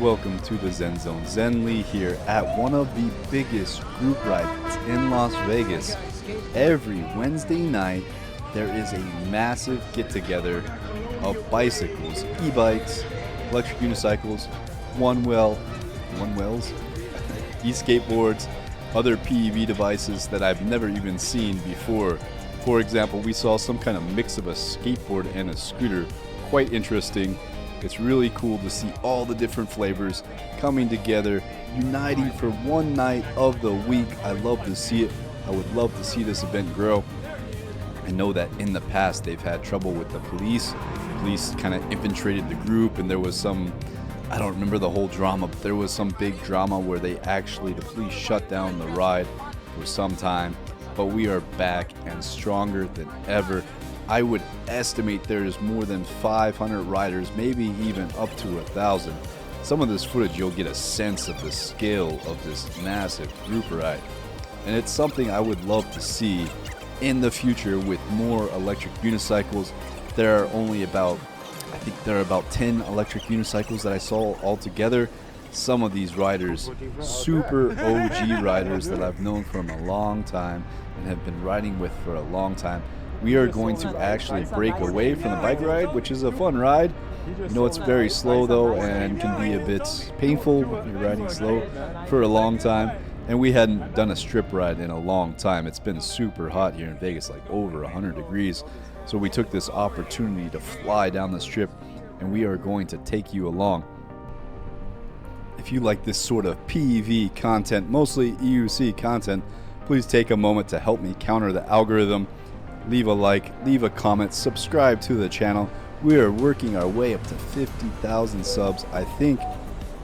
Welcome to the Zen Zone. Zen Lee here at one of the biggest group rides in Las Vegas. Every Wednesday night, there is a massive get-together of bicycles, e-bikes, electric unicycles, one-wheels, e-skateboards, other PEV devices that I've never even seen before. For example, we saw some kind of mix of a skateboard and a scooter. Quite interesting. It's really cool to see all the different flavors coming together, uniting for one night of the week. I love to see it. I would love to see this event grow. I know that in the past they've had trouble with the police. Police kind of infiltrated the group, and there was some, I don't remember the whole drama, but there was some big drama where the police shut down the ride for some time. But we are back and stronger than ever. I would estimate there is more than 500 riders, maybe even up to 1,000. Some of this footage you'll get a sense of the scale of this massive group ride. And it's something I would love to see in the future with more electric unicycles. There are only about, I think there are about 10 electric unicycles that I saw altogether. Some of these riders, super OG riders that I've known from a long time and have been riding with for a long time. We are going to actually break away from the bike ride, which is a fun ride. You know, it's very slow though and can be a bit painful when you're riding slow for a long time. And we hadn't done a strip ride in a long time. It's been super hot here in Vegas, like over 100 degrees. So we took this opportunity to fly down the strip, and we are going to take you along. If you like this sort of PEV content, mostly EUC content, please take a moment to help me counter the algorithm. Leave a like, leave a comment, subscribe to the channel. We are working our way up to 50,000 subs. I think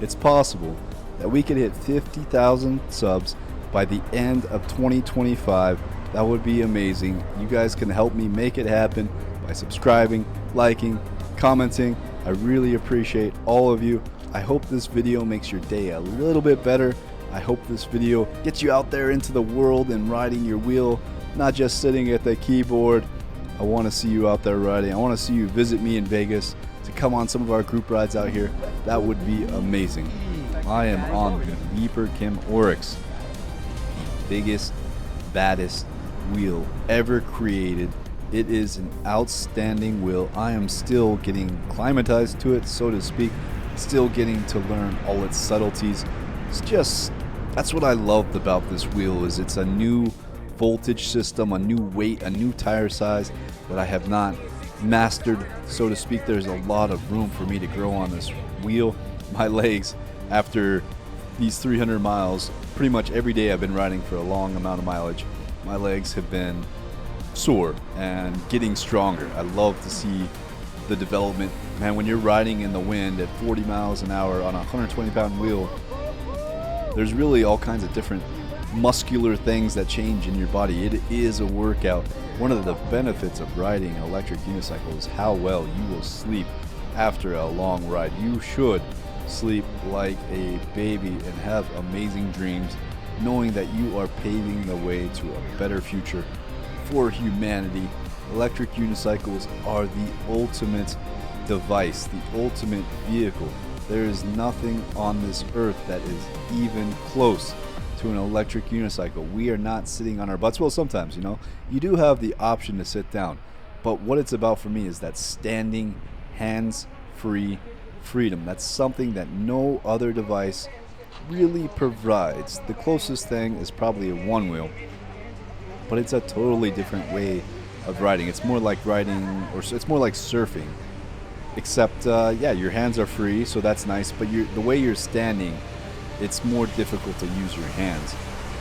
it's possible that we could hit 50,000 subs by the end of 2025. That would be amazing. You guys can help me make it happen by subscribing, liking, commenting. I really appreciate all of you. I hope this video makes your day a little bit better. I hope this video gets you out there into the world and riding your wheel, not just sitting at the keyboard. I want to see you out there riding. I want to see you visit me in Vegas to come on some of our group rides out here. That would be amazing. I am on the ORYX, the biggest, baddest wheel ever created. It is an outstanding wheel. I am still getting acclimatized to it, so to speak, still getting to learn all its subtleties. It's just, that's what I loved about this wheel, is it's a new voltage system, a new weight, a new tire size that I have not mastered, so to speak. There's a lot of room for me to grow on this wheel. My legs, after these 300 miles, pretty much every day I've been riding for a long amount of mileage, my legs have been sore and getting stronger. I love to see the development. Man, when you're riding in the wind at 40 miles an hour on a 120-pound wheel, there's really all kinds of different muscular things that change in your body. It is a workout. One of the benefits of riding an electric unicycle is how well you will sleep after a long ride. You should sleep like a baby and have amazing dreams, knowing that you are paving the way to a better future for humanity. Electric unicycles are the ultimate device, the ultimate vehicle. There is nothing on this earth that is even close to an electric unicycle. We are not sitting on our butts. Well, sometimes, you know, you do have the option to sit down, but what it's about for me is that standing, hands-free freedom. That's something that no other device really provides. The closest thing is probably a one wheel, but it's a totally different way of riding. It's more like riding, or it's more like surfing, except yeah, your hands are free, so that's nice, but the way you're standing, it's more difficult to use your hands.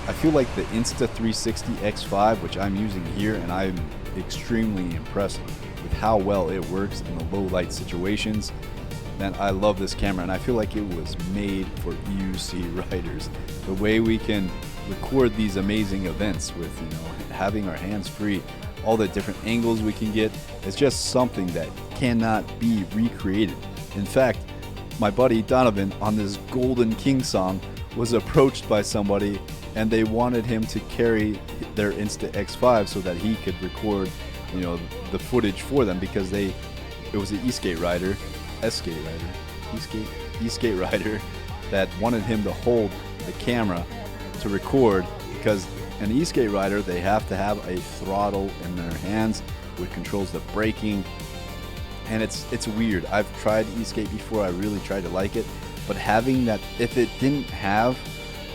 I feel like the Insta360 X5, which I'm using here, and I'm extremely impressed with how well it works in the low light situations. Man, I love this camera, and I feel like it was made for EUC riders. The way we can record these amazing events with, you know, having our hands free, all the different angles we can get, it's just something that cannot be recreated. In fact, my buddy Donovan on this Golden King song was approached by somebody, and they wanted him to carry their Insta X5 so that he could record, you know, the footage for them, because it was an e-skate rider, S-skate rider, e-skate rider that wanted him to hold the camera to record, because an e-skate rider, they have to have a throttle in their hands which controls the braking, and it's weird. I've tried e-skate before, I really tried to like it, but having that, if it didn't have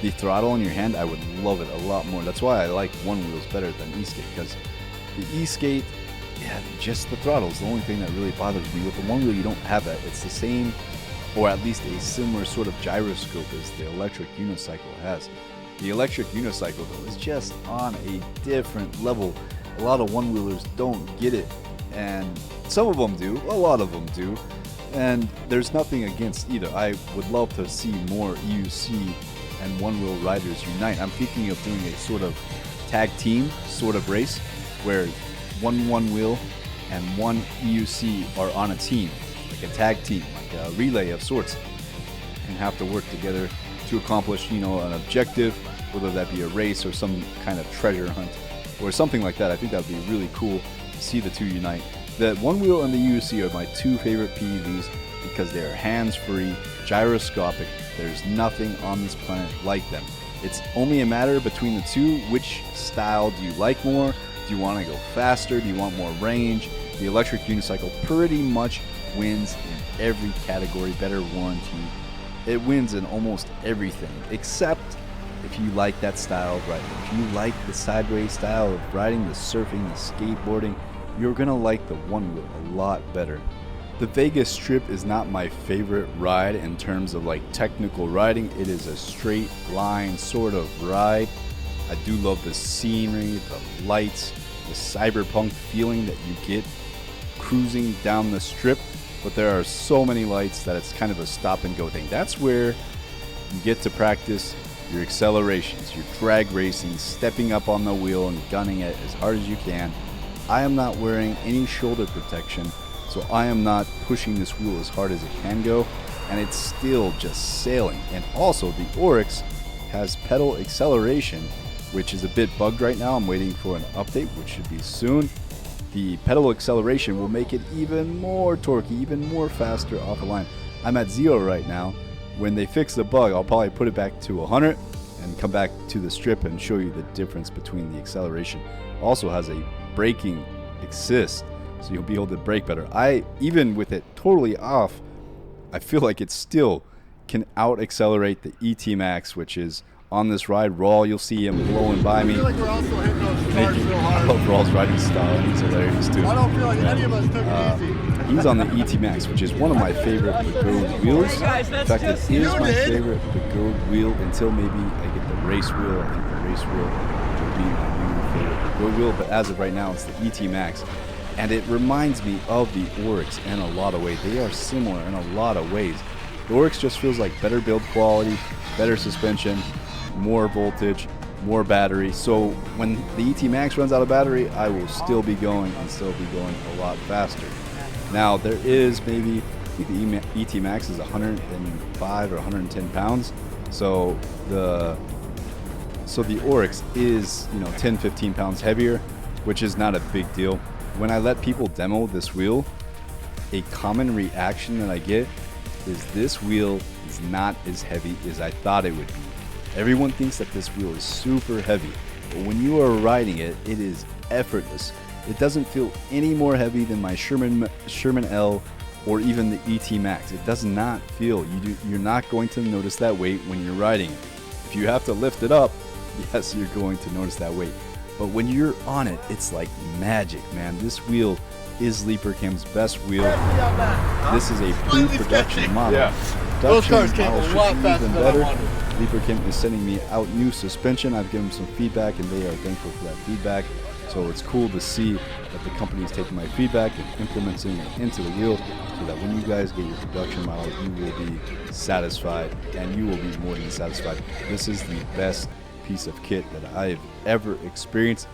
the throttle in your hand, I would love it a lot more. That's why I like one wheels better than e-skate, because the e-skate, yeah, just the throttle is the only thing that really bothers me. With the one wheel, you don't have that. It's the same, or at least a similar sort of gyroscope as the electric unicycle has. The electric unicycle, though, is just on a different level. A lot of one-wheelers don't get it, and some of them do, a lot of them do, and there's nothing against either. I would love to see more EUC and one-wheel riders unite. I'm thinking of doing a sort of tag team sort of race where one wheel and one EUC are on a team, like a tag team, like a relay of sorts, and have to work together to accomplish, you know, an objective, whether that be a race or some kind of treasure hunt or something like that. I think that would be really cool to see the two unite. The one wheel and the EUC are my two favorite PEVs because they are hands-free, gyroscopic. There's nothing on this planet like them. It's only a matter between the two, which style do you like more? Do you want to go faster? Do you want more range? The electric unicycle pretty much wins in every category. Better warranty. It wins in almost everything, except if you like that style of riding. If you like the sideways style of riding, the surfing, the skateboarding, you're going to like the one wheel a lot better. The Vegas Strip is not my favorite ride in terms of like technical riding. It is a straight line sort of ride. I do love the scenery, the lights, the cyberpunk feeling that you get cruising down the strip, but there are so many lights that it's kind of a stop and go thing. That's where you get to practice your accelerations, your drag racing, stepping up on the wheel and gunning it as hard as you can. I am not wearing any shoulder protection, so I am not pushing this wheel as hard as it can go, and it's still just sailing. And also the ORYX has pedal acceleration, which is a bit bugged right now. I'm waiting for an update, which should be soon. The pedal acceleration will make it even more torquey, even more faster off the line. I'm at 0 right now. When they fix the bug, I'll probably put it back to 100 and come back to the strip and show you the difference between the acceleration. Also has a braking assist, so you'll be able to brake better. Even with it totally off, I feel like it still can out accelerate the ET Max, which is on this ride. Raw, you'll see him blowing by me. I feel like we're also hitting those cars so hard. I love Raw's riding style, and he's hilarious too. I don't feel like any of us took it easy. He's on the ET Max, which is one of my favorite Begode wheels. In fact, it is my favorite Begode wheel until maybe I get the race wheel. I think the race wheel will be my new favorite Begode wheel, but as of right now, it's the ET Max. And it reminds me of the ORYX in a lot of ways. They are similar in a lot of ways. The ORYX just feels like better build quality, better suspension, more voltage, more battery. So when the ET Max runs out of battery, I will still be going and still be going a lot faster. Now there is maybe, I think the ET Max is 105 or 110 pounds. So the ORYX is, 10, 15 pounds heavier, which is not a big deal. When I let people demo this wheel, a common reaction that I get is this wheel is not as heavy as I thought it would be. Everyone thinks that this wheel is super heavy, but when you are riding it, it is effortless. It doesn't feel any more heavy than my Sherman L or even the ET Max. It does not feel, you're not going to notice that weight when you're riding it. If you have to lift it up, yes, you're going to notice that weight. But when you're on it, it's like magic, man. This wheel is Leaperkim's best wheel. This is a pre-production model. Yeah. Those cars came a lot faster than I wanted. Leaperkim is sending me out new suspension. I've given them some feedback, and they are thankful for that feedback. So it's cool to see that the company is taking my feedback and implementing it into the wheel, so that when you guys get your production model, you will be satisfied, and you will be more than satisfied. This is the best piece of kit that I've ever experienced.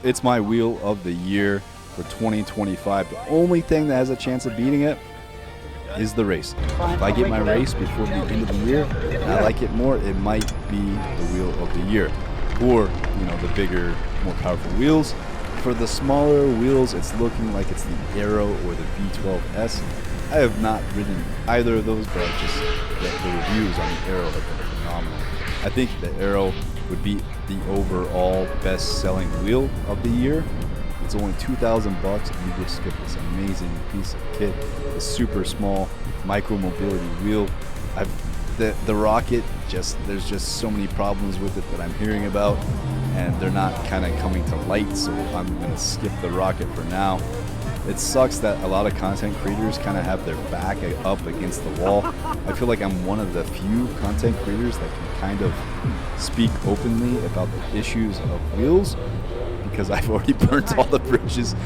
It's my wheel of the year for 2025. The only thing that has a chance of beating it is the race. If I get my race before the end of the year and I like it more, it might be the wheel of the year. Or, the bigger, more powerful wheels For the smaller wheels, it's looking like it's the Aero or the V12S. I have not ridden either of those, but the reviews on the Aero have been phenomenal. I think the Aero would be the overall best-selling wheel of the year. It's only $2,000, and you just get this amazing piece of kit. A super small micro-mobility wheel. The Rocket, there's just so many problems with it that I'm hearing about, and they're not kind of coming to light, so I'm going to skip the Rocket for now. It sucks that a lot of content creators kind of have their back up against the wall. I feel like I'm one of the few content creators that can kind of speak openly about the issues of wheels, because I've already burnt all the bridges,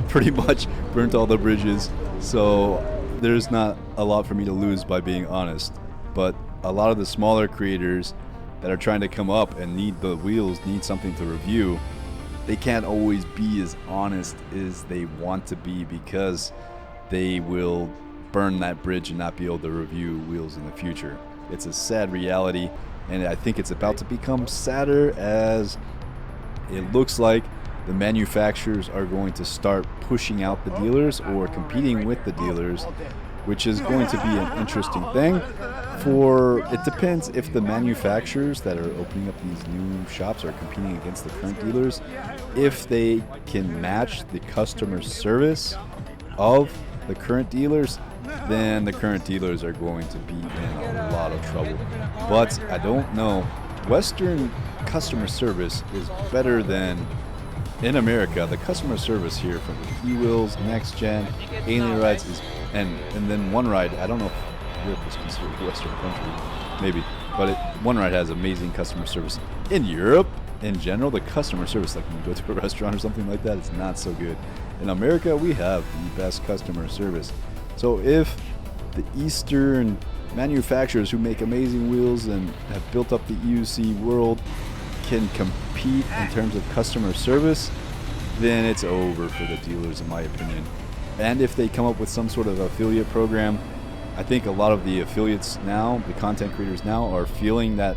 pretty much burnt all the bridges, so there's not a lot for me to lose by being honest. But a lot of the smaller creators that are trying to come up and need the wheels, need something to review, they can't always be as honest as they want to be, because they will burn that bridge and not be able to review wheels in the future. It's a sad reality, and I think it's about to become sadder as it looks like the manufacturers are going to start pushing out the dealers or competing with the dealers, which is going to be an interesting thing. It depends if the manufacturers that are opening up these new shops are competing against the current dealers. If they can match the customer service of the current dealers, then the current dealers are going to be in a lot of trouble. But I don't know. Western customer service is better than in America. The customer service here from the E-Wheels, Next Gen, Alien Rides is, and then One Ride. I don't know if Europe is considered a Western country, maybe, but One Ride has amazing customer service. In Europe, in general, the customer service, like when you go to a restaurant or something like that, it's not so good. In America, we have the best customer service. So if the Eastern manufacturers who make amazing wheels and have built up the EUC world can compete in terms of customer service, then it's over for the dealers, in my opinion. And if they come up with some sort of affiliate program, I think a lot of the affiliates now, the content creators now, are feeling that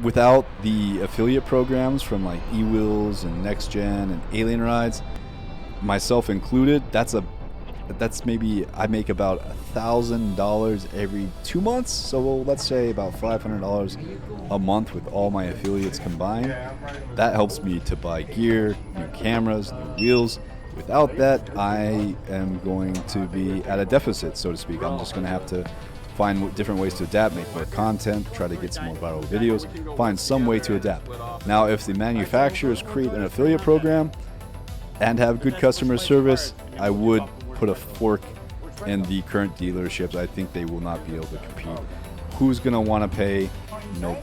without the affiliate programs from like eWheels and Next Gen and Alien Rides, myself included, that's maybe I make about $1,000 every 2 months. So let's say about $500 a month with all my affiliates combined. That helps me to buy gear, new cameras, new wheels. Without that, I am going to be at a deficit, so to speak. I'm just going to have to find different ways to adapt, make more content, try to get some more viral videos, find some way to adapt. Now, if the manufacturers create an affiliate program and have good customer service, I would put a fork in the current dealerships. I think they will not be able to compete. Who's going to want to pay,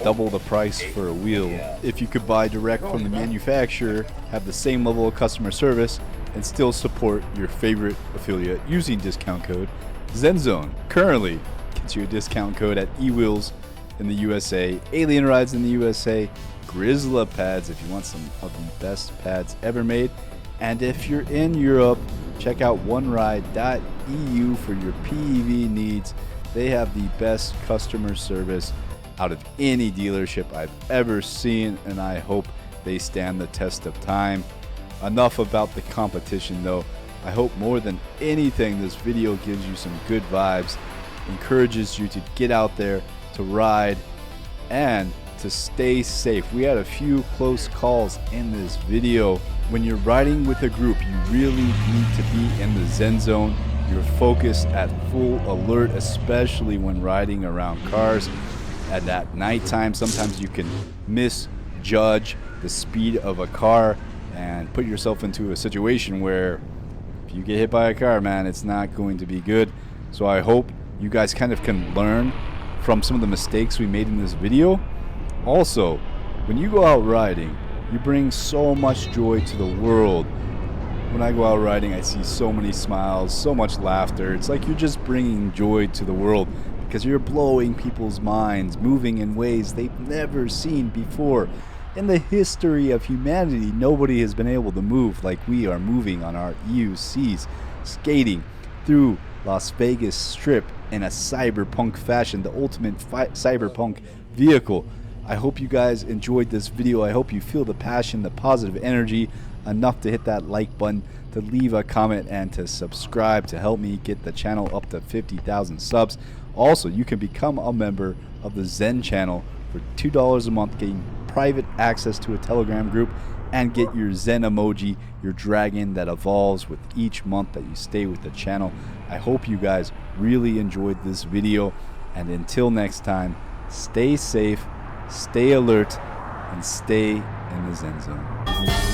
double the price for a wheel if you could buy direct from the manufacturer, have the same level of customer service, and still support your favorite affiliate using discount code ZenZone? Currently gets you a discount code at eWheels in the USA, Alien Rides in the USA, Grizzla pads if you want some of the best pads ever made. And if you're in Europe, check out oneride.eu for your PEV needs. They have the best customer service out of any dealership I've ever seen, and I hope they stand the test of time. Enough about the competition though. I hope more than anything this video gives you some good vibes, encourages you to get out there, to ride, and to stay safe. We had a few close calls in this video. When you're riding with a group, you really need to be in the Zen zone. You're focused at full alert, especially when riding around cars. And at nighttime, sometimes you can misjudge the speed of a car and put yourself into a situation where if you get hit by a car, man, it's not going to be good. So I hope you guys kind of can learn from some of the mistakes we made in this video. Also, when you go out riding, you bring so much joy to the world. When I go out riding, I see so many smiles, so much laughter. It's like you're just bringing joy to the world because you're blowing people's minds, moving in ways they've never seen before. In the history of humanity, nobody has been able to move like we are moving on our EUCs, skating through Las Vegas Strip in a cyberpunk fashion, the ultimate cyberpunk vehicle. I hope you guys enjoyed this video. I hope you feel the passion, the positive energy enough to hit that like button, to leave a comment, and to subscribe to help me get the channel up to 50,000 subs. Also, you can become a member of the Zen channel for $2 a month, getting private access to a Telegram group, and get your Zen emoji, your dragon that evolves with each month that you stay with the channel. I hope you guys really enjoyed this video, and until next time, stay safe, stay alert, and stay in the Zen zone.